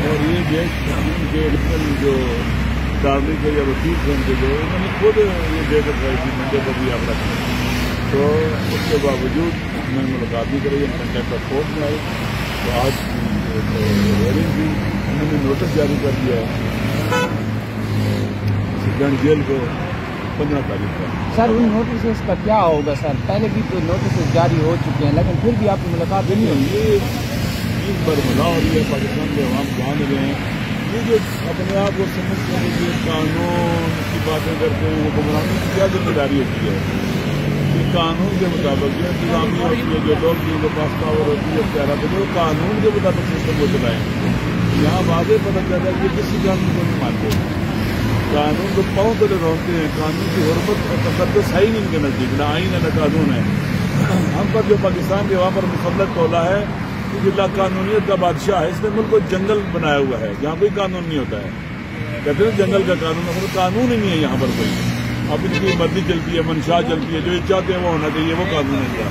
اور یہ دیکھ کے جو ڈارلی کے یا وکیل تھے ان کے جو انہوں نے خود یہ دے کر رہی تھی منڈے کو بھی آپ رکھیں، تو اس کے باوجود میں نے ملاقات بھی کری، ہم کنٹیکٹ آف کورٹ میں آئے، تو آج ہیئرنگ بھی انہوں نے نوٹس جاری کر دیا ہے سپرنٹ جیل کو 15 تاریخ کا۔ سر ان نوٹسز کا کیا ہوگا سر؟ پہلے بھی تو نوٹسز جاری ہو چکے ہیں لیکن پھر بھی آپ کی ملاقات نہیں ہوئی۔ یہ چیز برملا ہو رہی ہے، پاکستان کے عوام جان رہے ہیں، یہ جو اپنے آپ کو سمجھتے ہیں کہ قانون کی باتیں کرتے ہیں، حکمرانوں کی کیا ذمہ داری ہوتی ہے؟ یہ قانون کے مطابق جو انتظامیہ ہوتی ہے، جو لوگ جن کے پاس پاور ہوتی ہے اختیارات ہوتی ہے، وہ قانون کے مطابق سسٹم کو چلائیں۔ یہاں واضح پتہ چلتا ہے کہ کسی قانون کو نہیں مانتے، قانون کو پاؤں تلے روکتے ہیں، قانون کی حرمت اور تقدس ہے ہی نہیں ان کے نزدیک، نہ آئین ہے نہ قانون ہے۔ ہم پر جو پاکستان کے وہاں پر مسلط تولا ہے کہ لا قانونیت کا بادشاہ ہے، اس نے ملک کو جنگل بنایا ہوا ہے جہاں کوئی قانون نہیں ہوتا ہے، کہتے ہیں جنگل کا قانون، اصل قانون ہی نہیں ہے یہاں پر کوئی، اب ان کی مرضی چلتی ہے، منشا چلتی ہے، جو یہ چاہتے ہیں وہ ہونا چاہیے، وہ قانون ہے کیا؟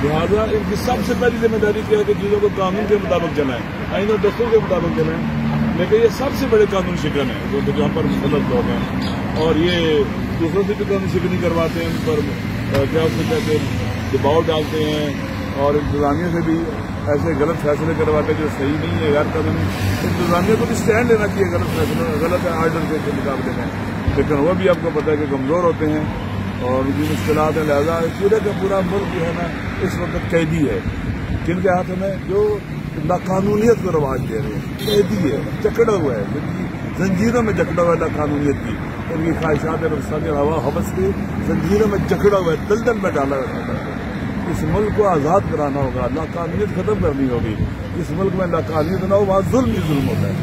لہٰذا ان کی سب سے پہلی ذمہ داری کیا ہے کہ چیزوں کو قانون کے مطابق چلائیں، آئین و دستور کے مطابق چلائیں، لیکن یہ سب سے بڑے قانون شکن ہیں جو جہاں پر مسلط لوگ ہیں، اور یہ دوسروں سے بھی قانون شکنی کرواتے ہیں، ان پر کیا اس کو کہتے ہیں دباؤ ڈالتے ہیں، اور انتظامیہ سے بھی ایسے غلط فیصلے کرواتے ہیں جو صحیح نہیں ہے، غیر قانونی۔ انتظامیہ کو بھی اسٹینڈ لینا چاہیے غلط فیصلے غلط آرڈر کے مقابلے میں، لیکن وہ بھی آپ کو پتہ ہے کہ کمزور ہوتے ہیں اور ان کی مشکلات ہیں، لہٰذا پورے کا پورا ملک جو ہے نا اس وقت قیدی ہے، جن کے ہاتھوں میں جو لاقانونیت کو رواج دے رہے ہیں، قیدی ہے، جکڑا ہوا ہے، زنجیروں میں جکڑا ہوا ہے لاقانونیت کی، ان کی خواہشات نفسانی ہوا حوث کی زنجیروں میں جکڑا ہوا ہے، دلدل میں ڈالا ہوا ہے۔ اس ملک کو آزاد کرانا ہوگا، لاقانونیت ختم کرنی ہوگی، اس ملک میں لاقانونیت نہ ہو، وہاں ظلم ہی ظلم ہوتا ہے،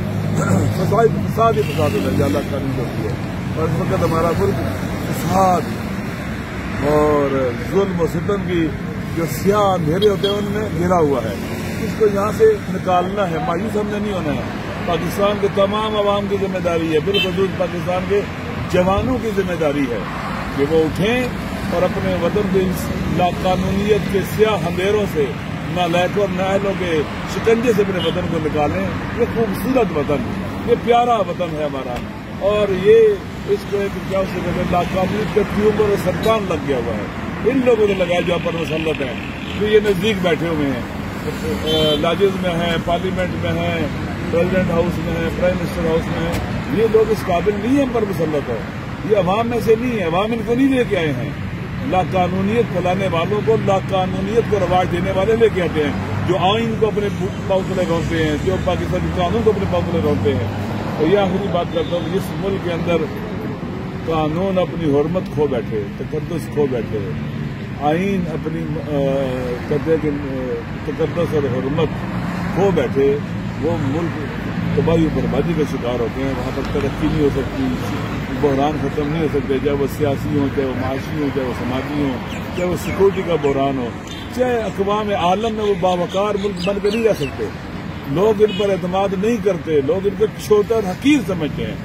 فساد ہی فساد ہوتا ہے جہاں لاقانونیت ہوتی ہے، اور اس وقت ہمارا ملک فساد اور ظلم و ستم کی جو سیاہ اندھیرے ہوتے ہیں ان میں گھرا ہوا ہے، اس کو یہاں سے نکالنا ہے، مایوس ہم نے نہیں ہونا ہے۔ پاکستان کے تمام عوام کی ذمہ داری ہے، بالخصوص پاکستان کے جوانوں کی ذمہ داری ہے کہ وہ اٹھیں اور اپنے وطن کے لاقانونیت کے سیاہ اندھیروں سے، نالائقوں اور نااہلوں کے شکنجے سے اپنے وطن کو نکالیں۔ یہ خوبصورت وطن، یہ پیارا وطن ہے ہمارا، اور یہ اس کو ایک کیا اسے کہتے ہیں لاقانونیت کے ٹیومر اور سرطان لگ گیا ہوا ہے، ان لوگوں نے لگایا جو پر مسلط ہیں، جو یہ نزدیک بیٹھے ہوئے ہیں، لاجز میں ہیں، پارلیمنٹ میں ہیں، پریزیڈنٹ ہاؤس میں ہیں، پرائم منسٹر ہاؤس میں ہیں، یہ لوگ اس قابل نہیں ہیں ہم پر مسلط ہو، یہ عوام میں سے نہیں ہے، عوام ان کو نہیں لے کے آئے ہیں، لاقانونیت پھیلانے والوں کو، لاقانونیت کو رواج دینے والے لے کے آتے ہیں، جو آئین کو اپنے پاؤں تلے گھونپتے ہیں، جو پاکستانی قانون کو اپنے پاؤں تلے گھونپتے ہیں۔ تو یہ آخری بات کرتا ہوں، اس ملک کے اندر قانون اپنی حرمت کھو بیٹھے، تقدس کھو بیٹھے، آئین اپنی کہتے ہیں کہ تقدس اور حرمت کھو بیٹھے، وہ ملک تباہی و بربادی کا شکار ہوتے ہیں، وہاں پر ترقی نہیں ہو سکتی، بحران ختم نہیں ہو سکتے، چاہے وہ سیاسی ہوں، چاہے وہ معاشی ہوں، چاہے وہ سماجی ہوں، چاہے وہ سیکورٹی کا بحران ہو، چاہے اقوام عالم میں وہ باوقار ملک بن کے نہیں رہ سکتے۔ لوگ ان پر اعتماد نہیں کرتے، لوگ ان کو چھوٹا اور حقیر سمجھتے ہیں۔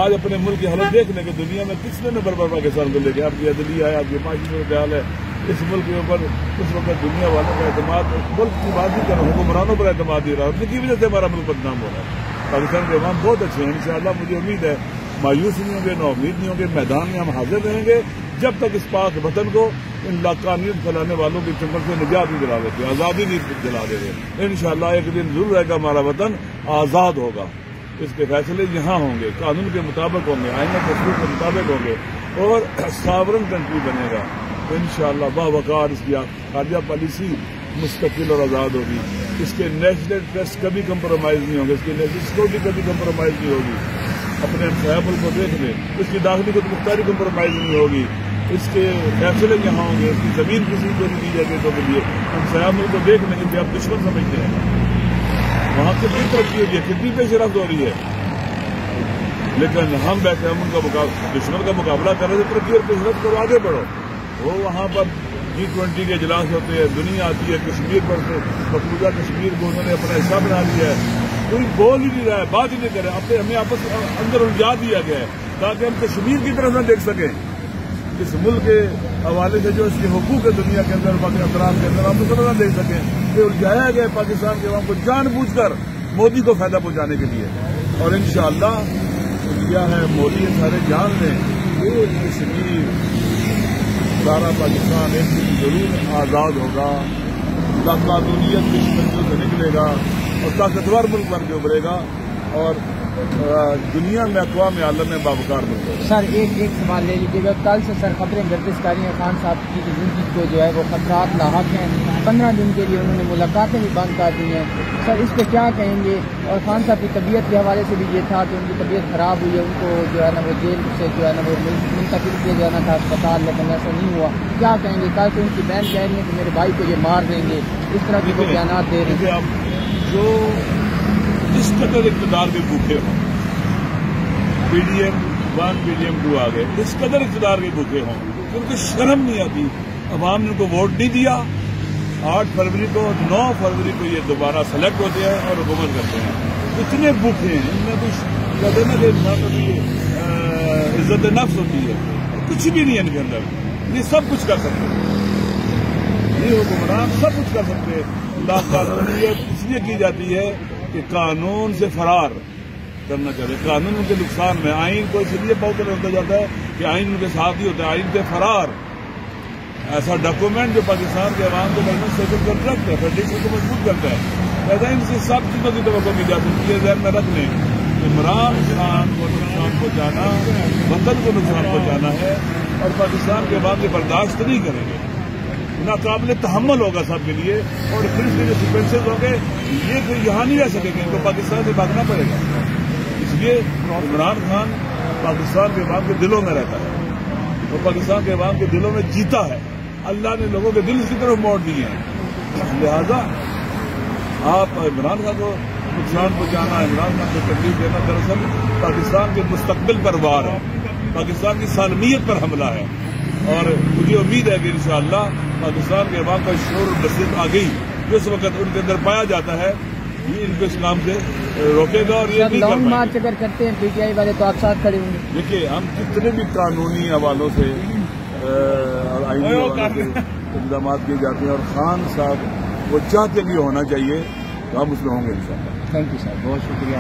آج اپنے ملک کی حالت دیکھ لیں کہ دنیا میں کس نے نمبر پر پاکستان کو لے کے، آپ کی عدلیہ ہے، آپ کی معاشی صورتحال ہے، اس ملک کے اوپر اس وقت دنیا والوں کا اعتماد، ملک کی بات نہیں کر رہا، حکمرانوں پر اعتماد نہیں رہا، جن کی وجہ سے ہمارا ملک بدنام ہو رہا ہے۔ پاکستان کے عوام بہت اچھے ہیں، انشاءاللہ مجھے امید ہے مایوس نہیں ہوں گے، نا امید نہیں ہوں گے، میدان میں ہم حاضر رہیں گے جب تک اس پاک وطن کو ان لاقانونیت پھیلانے والوں کی چنگل سے نجات نہیں دلا دیتے، آزادی نہیں دلا دیتے۔ انشاءاللہ ایک دن ضرور رہے گا ہمارا وطن آزاد ہوگا، اس کے فیصلے یہاں ہوں گے، قانون کے مطابق ہوں گے، آئین و دستور کے مطابق ہوں گے، اور ساورن کنٹری بنے گا انشاءاللہ باوقار۔ اس کی خارجہ پالیسی مستقل اور آزاد ہوگی، اس کے نیشنل انٹرسٹ کبھی کمپرومائز نہیں ہوں گے، اس کی نیشنل سیکورٹی کبھی کمپرومائز نہیں ہوگی۔ اپنے ہمسایہ ملک کو دیکھ لیں، اس کی داخلی کو مختاری کمپرومائز نہیں ہوگی، اس کے فیصلے یہاں ہوں گے، اس کی زمین کسی کو نہیں دی جائے گی تو کے لیے ہمسایہ ملک کو دیکھ لیں کہ آپ دشمن سمجھتے ہیں، وہاں کتنی ترقی ہوئی ہے، کتنی پیش رفت ہو رہی ہے، لیکن ہم بیٹھے ہم ان کا دشمن کا مقابلہ کر رہے تھے، ترقی اور پیش رفت کرو، آگے بڑھو۔ وہ وہاں پر G20 کے اجلاس ہوتے ہیں، دنیا آتی ہے، کشمیر پر مقبوضہ کشمیر کو انہوں نے اپنا حصہ بنا لیا ہے، کوئی بول ہی نہیں رہا ہے، بات ہی نہیں کر رہے، ہمیں آپس اندر الجھا دیا گیا ہے تاکہ ہم کشمیر کی طرف نہ دیکھ سکیں، اس ملک کے حوالے سے جو اس کے حقوق ہے دنیا کے اندر، باقی اطراف کے اندر ہم نہ دیکھ سکیں، یہ الجھایا گیا ہے پاکستان کے عوام کو جان بوجھ کر مودی کو فائدہ پہنچانے کے لیے. اور انشاءاللہ کیا ہے مودی سارے جان لیں ایک کشمیر سارا پاکستان ایک دن ضرور آزاد ہوگا, قانونیت کی شکنجوں سے نکلے گا اور طاقتور ملک بن کے ابھرے گا اور دنیا میں اقوام عالم میں باوقار ملک ہوگا. سر ایک سوال لے لیجیے گا. کل سے سر خبریں گردش کر رہی ہیں خان صاحب کی زندگی کو جو ہے وہ خطرات لاحق ہیں. 15 دن کے لیے انہوں نے ملاقاتیں بھی بند کر دی ہیں. سر اس پہ کیا کہیں گے؟ اور خان صاحب کی طبیعت کے حوالے سے بھی یہ تھا کہ ان کی طبیعت خراب ہوئی ہے, ان کو جو ہے نا وہ جیل سے جو ہے نا وہ منتقل کیا جانا تھا اسپتال, لیکن ایسا نہیں ہوا. کیا کہیں گے؟ کل سے ان کی بہن کہہ رہی ہیں کہ میرے بھائی کو یہ مار دیں گے, اس طرح کے بیانات دے رہے ہیں. جو جس قدر اقتدار کے بھوکے ہوں, PDM 1 PDM 2 آ گئے, اس قدر اقتدار کے بھوکے ہوں ان کو شرم نہیں آتی. عوام نے ان کو ووٹ نہیں دیا. 8 فروری کو 9 فروری کو یہ دوبارہ سلیکٹ ہوتے ہیں اور حکومت کرتے ہیں. اتنے بھوکے ہیں, ان میں کچھ کہتے ہیں نا کہ انسان کی عزت نفس ہوتی ہے, کچھ بھی نہیں ہے ان کے اندر. یہ سب کچھ کر سکتے ہیں, یہ حکمران سب کچھ کر سکتے ہیں. قانونیت اس لیے کی جاتی ہے کہ قانون سے فرار کرنا چاہتے ہیں. قانون ان کے نقصان میں, آئین کو اس لیے بہت ہوتا جاتا ہے کہ آئین ان کے ساتھ ہی ہوتا ہے. آئین سے فرار ایسا ڈاکومنٹ جو پاکستان کے عوام کے درمیان سوشل کنٹریکٹ ہے, فیڈریشن کو مضبوط کرتا ہے. ایسا ان سے سب چیزوں کی توقع کی جا سکتی ہے. ذہن میں رکھ لیں, عمران خان کو نقصان پہنچانا وطن کو نقصان پہنچانا ہے اور پاکستان کے عوام یہ برداشت نہیں کریں گے. ناقابل تحمل ہوگا سب کے لیے. اور پھر اس کے جو سیکوینسز ہوں گے یہ کوئی یہاں نہیں رہ سکے گا, ان کو پاکستان سے بھاگنا پڑے گا. اس لیے عمران خان پاکستان کے عوام کے دلوں میں رہتا ہے, وہ پاکستان کے عوام کے دلوں میں جیتا ہے. اللہ نے لوگوں کے دل اس کی طرف موڑ دیے ہیں. لہذا آپ عمران خان کو نقصان پہنچانا, عمران خان کو تکلیف دینا دراصل پاکستان کے مستقبل پر وار ہے, پاکستان کی سالمیت پر حملہ ہے. اور مجھے امید ہے کہ انشاءاللہ پاکستان کے عوام کا شور و نصیحت آ گئی جس وقت ان کے اندر پایا جاتا ہے, یہ ان کو اس کام سے روکے گا. اور یہ نہیں لانگ مارچ اگر کرتے ہیں PTI والے تو آپ ساتھ کھڑے ہوں گے. دیکھیے ہم کتنے بھی قانونی حوالوں سے اور آئینی حوالوں سے اقدامات کیے جاتے ہیں, اور خان صاحب وہ چاہتے بھی ہونا چاہیے, تو ہم اس میں ہوں گے انشاءاللہ. تھینک یو سر, بہت شکریہ.